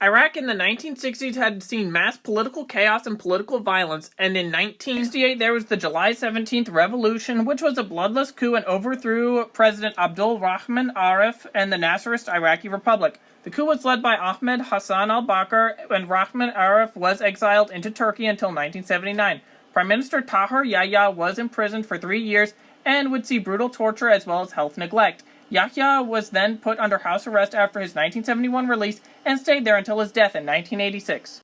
Iraq in the 1960s had seen mass political chaos and political violence, and in 1968 there was the July 17th revolution, which was a bloodless coup and overthrew President Abdul Rahman Arif and the Nasserist Iraqi Republic. The coup was led by Ahmed Hassan al-Bakr, and Rahman Arif was exiled into Turkey until 1979. Prime Minister Tahir Yahya was imprisoned for 3 years and would see brutal torture as well as health neglect. Yahya was then put under house arrest after his 1971 release and stayed there until his death in 1986.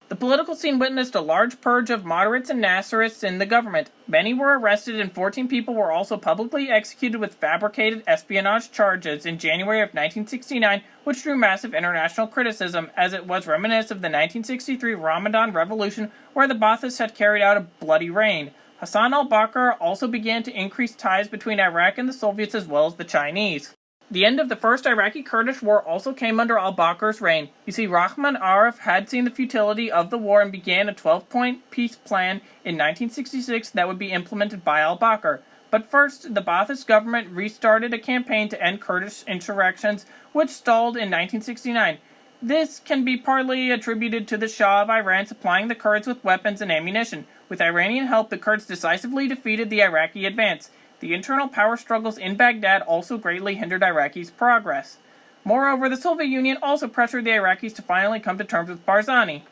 The political scene witnessed a large purge of moderates and Nasserists in the government. Many were arrested and 14 people were also publicly executed with fabricated espionage charges in January of 1969, which drew massive international criticism as it was reminiscent of the 1963 Ramadan Revolution, where the Baathists had carried out a bloody reign. Hassan al-Bakr also began to increase ties between Iraq and the Soviets as well as the Chinese. The end of the First Iraqi-Kurdish War also came under al-Bakr's reign. You see, Rahman Arif had seen the futility of the war and began a 12-point peace plan in 1966 that would be implemented by al-Bakr. But first, the Ba'athist government restarted a campaign to end Kurdish insurrections, which stalled in 1969. This can be partly attributed to the Shah of Iran supplying the Kurds with weapons and ammunition. With Iranian help, the Kurds decisively defeated the Iraqi advance. The internal power struggles in Baghdad also greatly hindered Iraqis' progress. Moreover, the Soviet Union also pressured the Iraqis to finally come to terms with Barzani.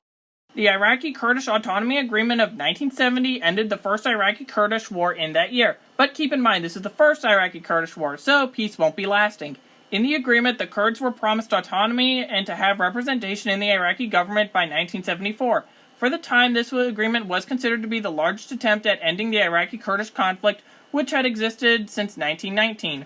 The Iraqi-Kurdish Autonomy Agreement of 1970 ended the First Iraqi-Kurdish War in that year. But keep in mind, this is the First Iraqi-Kurdish War, so peace won't be lasting. In the agreement, the Kurds were promised autonomy and to have representation in the Iraqi government by 1974. For the time, this agreement was considered to be the largest attempt at ending the Iraqi-Kurdish conflict, which had existed since 1919.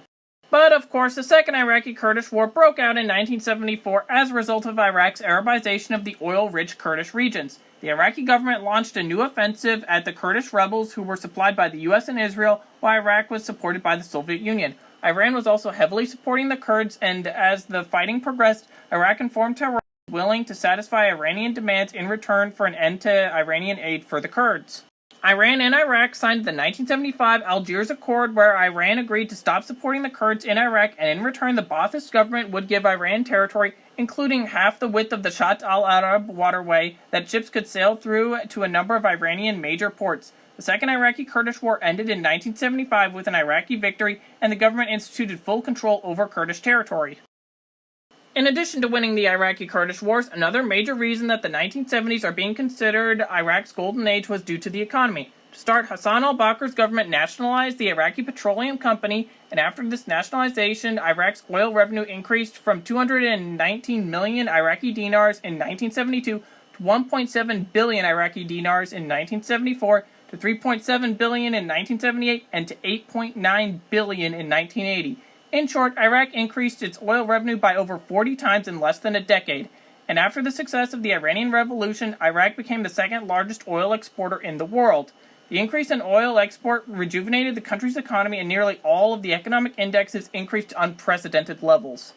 But, of course, the Second Iraqi-Kurdish War broke out in 1974 as a result of Iraq's Arabization of the oil-rich Kurdish regions. The Iraqi government launched a new offensive at the Kurdish rebels who were supplied by the US and Israel, while Iraq was supported by the Soviet Union. Iran was also heavily supporting the Kurds, and as the fighting progressed, Iraq informed Tehran was willing to satisfy Iranian demands in return for an end to Iranian aid for the Kurds. Iran and Iraq signed the 1975 Algiers Accord, where Iran agreed to stop supporting the Kurds in Iraq, and in return the Ba'athist government would give Iran territory, including half the width of the Shatt al-Arab waterway that ships could sail through to a number of Iranian major ports. The Second Iraqi-Kurdish War ended in 1975 with an Iraqi victory, and the government instituted full control over Kurdish territory. In addition to winning the Iraqi-Kurdish Wars, another major reason that the 1970s are being considered Iraq's golden age was due to the economy. To start, Hassan al-Bakr's government nationalized the Iraqi Petroleum Company, and after this nationalization, Iraq's oil revenue increased from 219 million Iraqi dinars in 1972 to 1.7 billion Iraqi dinars in 1974, to 3.7 billion in 1978, and to 8.9 billion in 1980. In short, Iraq increased its oil revenue by over 40 times in less than a decade, and after the success of the Iranian Revolution, Iraq became the second largest oil exporter in the world. The increase in oil export rejuvenated the country's economy, and nearly all of the economic indexes increased to unprecedented levels.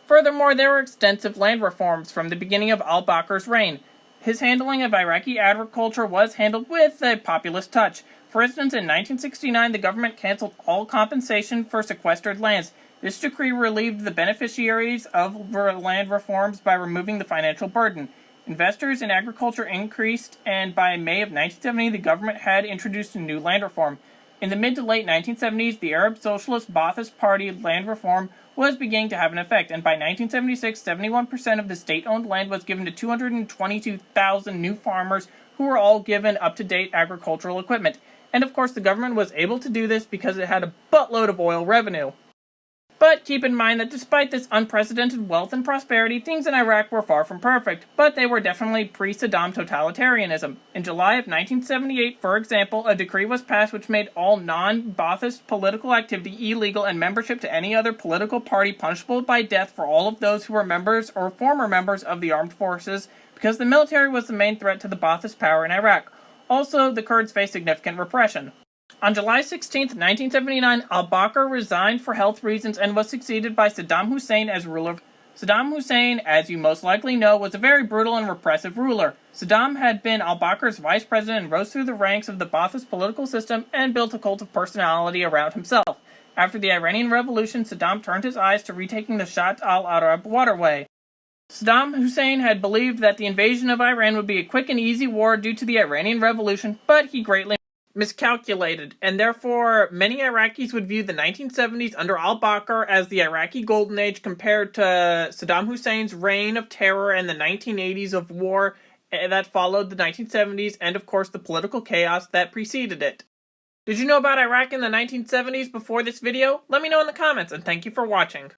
Furthermore, there were extensive land reforms from the beginning of al-Bakr's reign. His handling of Iraqi agriculture was handled with a populist touch. For instance, in 1969, the government canceled all compensation for sequestered lands. This decree relieved the beneficiaries of land reforms by removing the financial burden. Investors in agriculture increased, and by May of 1970, the government had introduced a new land reform. In the mid to late 1970s, the Arab Socialist Ba'athist Party land reform was beginning to have an effect, and by 1976, 71% of the state-owned land was given to 222,000 new farmers who were all given up-to-date agricultural equipment. And of course, the government was able to do this because it had a buttload of oil revenue. But keep in mind that despite this unprecedented wealth and prosperity, things in Iraq were far from perfect, but they were definitely pre-Saddam totalitarianism. In July of 1978, for example, a decree was passed which made all non-Ba'athist political activity illegal and membership to any other political party punishable by death for all of those who were members or former members of the armed forces, because the military was the main threat to the Ba'athist power in Iraq. Also, the Kurds faced significant repression. On July 16, 1979, al-Bakr resigned for health reasons and was succeeded by Saddam Hussein as ruler. Saddam Hussein, as you most likely know, was a very brutal and repressive ruler. Saddam had been al-Bakr's vice president and rose through the ranks of the Ba'athist political system and built a cult of personality around himself. After the Iranian Revolution, Saddam turned his eyes to retaking the Shatt al-Arab waterway. Saddam Hussein had believed that the invasion of Iran would be a quick and easy war due to the Iranian Revolution, but he greatly miscalculated, and therefore many Iraqis would view the 1970s under al-Bakr as the Iraqi Golden Age compared to Saddam Hussein's reign of terror and the 1980s of war that followed the 1970s, and of course the political chaos that preceded it. Did you know about Iraq in the 1970s before this video? Let me know in the comments, and thank you for watching.